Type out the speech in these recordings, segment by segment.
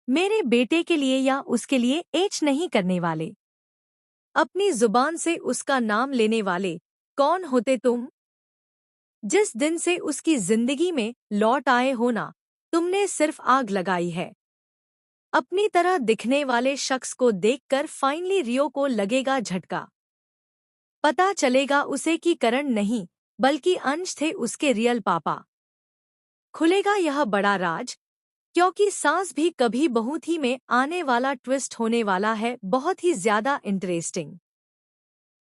मेरे बेटे के लिए या उसके लिए एच नहीं करने वाले। अपनी जुबान से उसका नाम लेने वाले कौन होते तुम? जिस दिन से उसकी जिंदगी में लौट आए हो ना, तुमने सिर्फ आग लगाई है। अपनी तरह दिखने वाले शख्स को देखकर फाइनली रियो को लगेगा झटका। पता चलेगा उसे कि करण नहीं बल्कि अंश थे उसके रियल पापा। खुलेगा यह बड़ा राज, क्योंकि सांस भी कभी बहू थी में आने वाला ट्विस्ट होने वाला है बहुत ही ज्यादा इंटरेस्टिंग।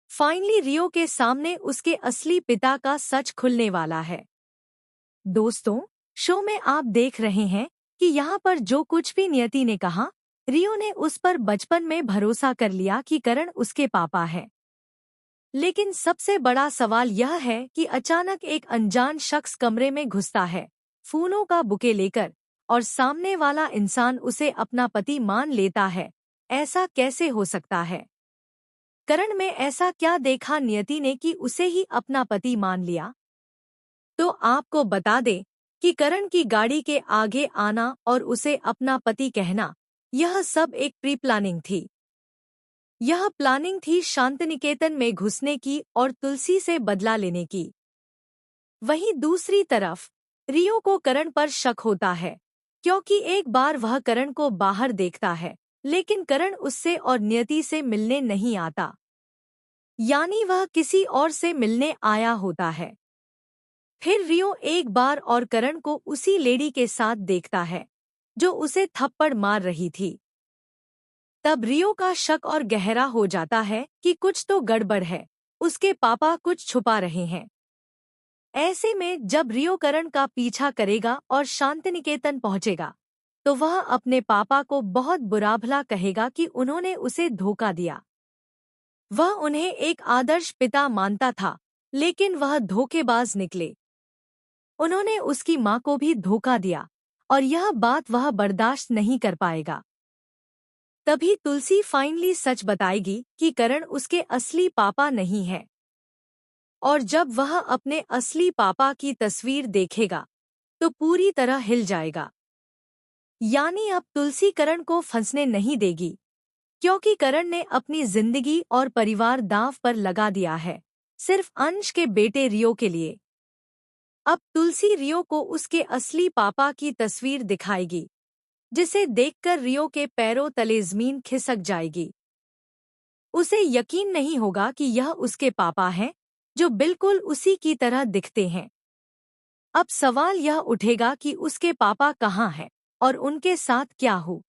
फाइनली रियो के सामने उसके असली पिता का सच खुलने वाला है। दोस्तों, शो में आप देख रहे हैं कि यहाँ पर जो कुछ भी नियति ने कहा, रियो ने उस पर बचपन में भरोसा कर लिया कि करण उसके पापा है। लेकिन सबसे बड़ा सवाल यह है कि अचानक एक अनजान शख्स कमरे में घुसता है, फूलों का बुके लेकर, और सामने वाला इंसान उसे अपना पति मान लेता है। ऐसा कैसे हो सकता है? करण में ऐसा क्या देखा नियति ने कि उसे ही अपना पति मान लिया? तो आपको बता दें कि करण की गाड़ी के आगे आना और उसे अपना पति कहना, यह सब एक प्री प्लानिंग थी। यह प्लानिंग थी शांतिनिकेतन में घुसने की और तुलसी से बदला लेने की। वहीं दूसरी तरफ रियो को करण पर शक होता है, क्योंकि एक बार वह करण को बाहर देखता है, लेकिन करण उससे और नियति से मिलने नहीं आता। यानी वह किसी और से मिलने आया होता है। फिर रियो एक बार और करण को उसी लेडी के साथ देखता है, जो उसे थप्पड़ मार रही थी। तब रियो का शक और गहरा हो जाता है कि कुछ तो गड़बड़ है, उसके पापा कुछ छुपा रहे हैं। ऐसे में जब रियो करण का पीछा करेगा और शांतिनिकेतन पहुंचेगा, तो वह अपने पापा को बहुत बुरा भला कहेगा कि उन्होंने उसे धोखा दिया। वह उन्हें एक आदर्श पिता मानता था, लेकिन वह धोखेबाज निकले। उन्होंने उसकी माँ को भी धोखा दिया, और यह बात वह बर्दाश्त नहीं कर पाएगा। तभी तुलसी फाइनली सच बताएगी कि करण उसके असली पापा नहीं है। और जब वह अपने असली पापा की तस्वीर देखेगा, तो पूरी तरह हिल जाएगा। यानी अब तुलसी करण को फंसने नहीं देगी, क्योंकि करण ने अपनी जिंदगी और परिवार दांव पर लगा दिया है, सिर्फ अंश के बेटे रियो के लिए। अब तुलसी रियो को उसके असली पापा की तस्वीर दिखाएगी, जिसे देखकर रियो के पैरों तले जमीन खिसक जाएगी। उसे यकीन नहीं होगा कि यह उसके पापा हैं, जो बिल्कुल उसी की तरह दिखते हैं। अब सवाल यह उठेगा कि उसके पापा कहाँ हैं और उनके साथ क्या हो।